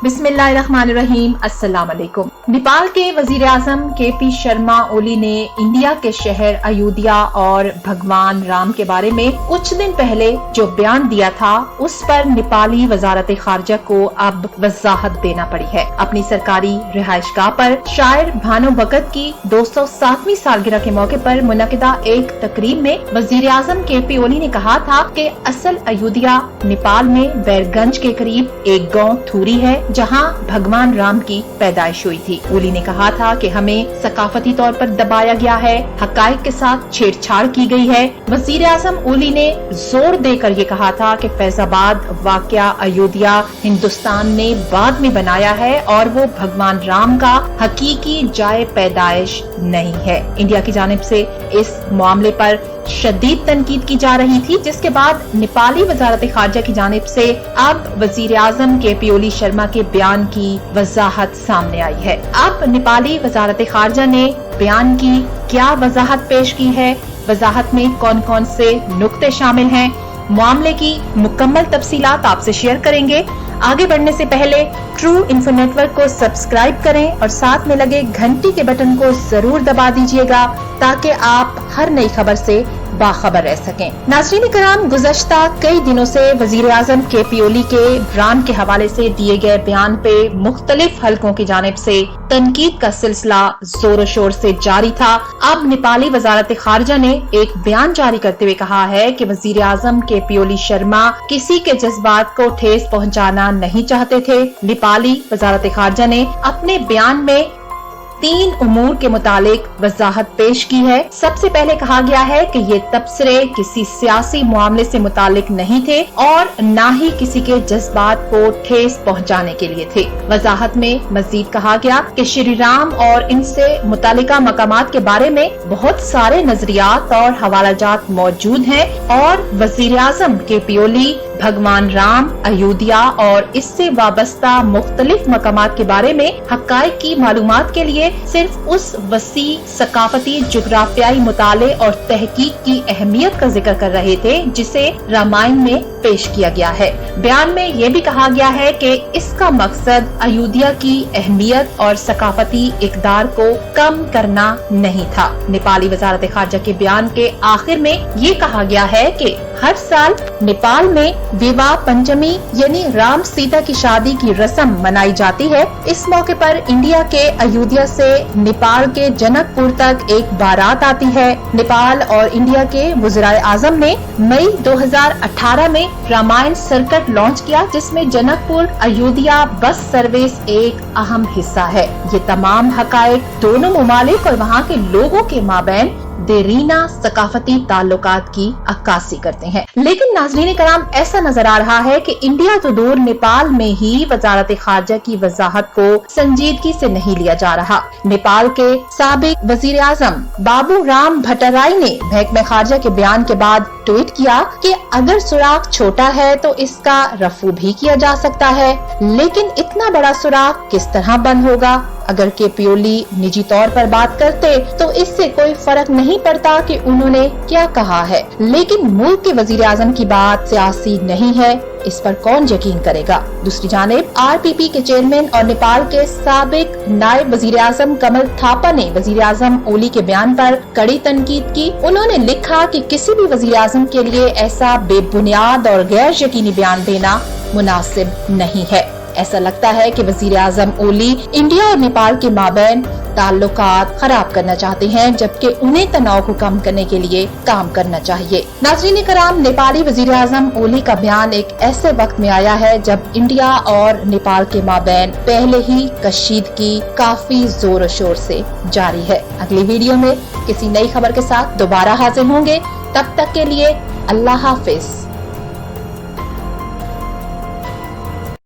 बिस्मिल्लाहिर्रहमानिर्रहीम, अस्सलाम वालेकुम। नेपाल के वजीर आजम KP शर्मा ओली ने इंडिया के शहर अयोध्या और भगवान राम के बारे में कुछ दिन पहले जो बयान दिया था, उस पर नेपाली वजारत खारजा को अब वजाहत देना पड़ी है। अपनी सरकारी रिहाइशगाह पर शायर भानु भगत की 207वीं सालगिरह के मौके पर मुनक़िदा एक तकरीब में वजीर आजम KP ओली ने कहा था कि असल अयोध्या नेपाल में बैरगंज के करीब एक गाँव थूरी है, जहां भगवान राम की पैदाइश हुई थी। ओली ने कहा था कि हमें सकाफती तौर पर दबाया गया है, हकाइक के साथ छेड़छाड़ की गई है। वजीर आजम ओली ने जोर देकर ये कहा था कि फैजाबाद वाकया अयोध्या हिंदुस्तान ने बाद में बनाया है और वो भगवान राम का हकीकी जाए पैदाइश नहीं है। इंडिया की जानिब से इस मामले पर शदीद तनकीद की जा रही थी, जिसके बाद नेपाली वजारत खारजा की जानिब से अब वजीर आजम KP ओली शर्मा के बयान की वजाहत सामने आई है। अब नेपाली वजारत खारजा ने बयान की क्या वजाहत पेश की है, वजाहत में कौन कौन से नुक्ते शामिल हैं, मामले की मुकम्मल तफसीलात आपसे शेयर करेंगे। आगे बढ़ने से पहले ट्रू इन्फो नेटवर्क को सब्सक्राइब करें और साथ में लगे घंटी के बटन को जरूर दबा दीजिएगा, ताकि आप हर नई खबर से बाखबर रह सकें। नाज़रीन कराम, गुज़श्ता कई दिनों से वजीर आजम KP ओली के बयान के हवाले से दिए गए बयान पे मुख्तलिफ हलकों की जानिब से तनकीद का सिलसिला जोर शोर से जारी था। अब नेपाली वजारत खारजा ने एक बयान जारी करते हुए कहा है कि वजीर आजम KP ओली शर्मा किसी के जज्बात को ठेस पहुंचाना नहीं चाहते थे। नेपाली वजारत खारजा ने अपने बयान में 3 उमूर के मुतालिक वजाहत पेश की है। सबसे पहले कहा गया है कि ये तबसरे किसी सियासी मामले से मुतालिक नहीं थे और न ही किसी के जज्बात को ठेस पहुंचाने के लिए थे। वजाहत में मजीद कहा गया कि श्री राम और इनसे मुतालिका मकामात के बारे में बहुत सारे नजरियात और हवालाजात मौजूद हैं और वजीर आजम KP ओली भगवान राम, अयोध्या और इससे वाबस्ता मुख्तलिफ मकामात के बारे में हकाइक की मालूमात के लिए सिर्फ उस वसी सकाफती जुग्राफियाई मुताले और तहकीक की अहमियत का जिक्र कर रहे थे, जिसे रामायण में पेश किया गया है। बयान में ये भी कहा गया है कि इसका मकसद अयोध्या की अहमियत और सकाफती इक़दार को कम करना नहीं था। नेपाली वजारत खारजा के बयान के आखिर में ये कहा गया है कि हर साल नेपाल में विवाह पंचमी यानी राम सीता की शादी की रस्म मनाई जाती है। इस मौके पर इंडिया के अयोध्या से नेपाल के जनकपुर तक एक बारात आती है। नेपाल और इंडिया के वज़ीर आज़म ने मई 2018 में रामायण सर्किट लॉन्च किया, जिसमें जनकपुर अयोध्या बस सर्विस एक अहम हिस्सा है। ये तमाम हकाइक दोनों ममालिक और वहाँ के लोगों के माबैन देरीना सकाफती ताल्लुकात की अक्कासी करते हैं। लेकिन नाज़रीन कराम, ऐसा नजर आ रहा है कि इंडिया तो दूर, नेपाल में ही वजारत खारजा की वजाहत को संजीदगी से नहीं लिया जा रहा। नेपाल के साबिक वजीर आजम बाबू राम भट्टराई ने महकमे खारजा के बयान के बाद ट्वीट किया कि अगर सुराख छोटा है तो इसका रफू भी किया जा सकता है, लेकिन इतना बड़ा सुराख किस तरह बंद होगा। अगर KP ओली निजी तौर पर बात करते तो इससे कोई फर्क नहीं पड़ता कि उन्होंने क्या कहा है, लेकिन मुल्क के वजीर आजम की बात सियासी नहीं है, इस पर कौन यकीन करेगा। दूसरी जानिब RPP के चेयरमैन और नेपाल के साबिक नायब वजीर आजम कमल थापा ने वजीर आजम ओली के बयान पर कड़ी तनकीद की। उन्होंने लिखा कि किसी भी वजीर आजम के लिए ऐसा बेबुनियाद और गैर यकीनी बयान देना मुनासिब नहीं है। ऐसा लगता है कि वजीर आजम ओली इंडिया और नेपाल के माबैन ताल्लुकात खराब करना चाहते हैं, जबकि उन्हें तनाव को कम करने के लिए काम करना चाहिए। नाज़रीन कराम, नेपाली वजीर आजम ओली का बयान एक ऐसे वक्त में आया है जब इंडिया और नेपाल के माबैन पहले ही कशीदगी काफी जोर शोर से जारी है। अगली वीडियो में किसी नई खबर के साथ दोबारा हाजिर होंगे। तब तक के लिए अल्लाह हाफिज।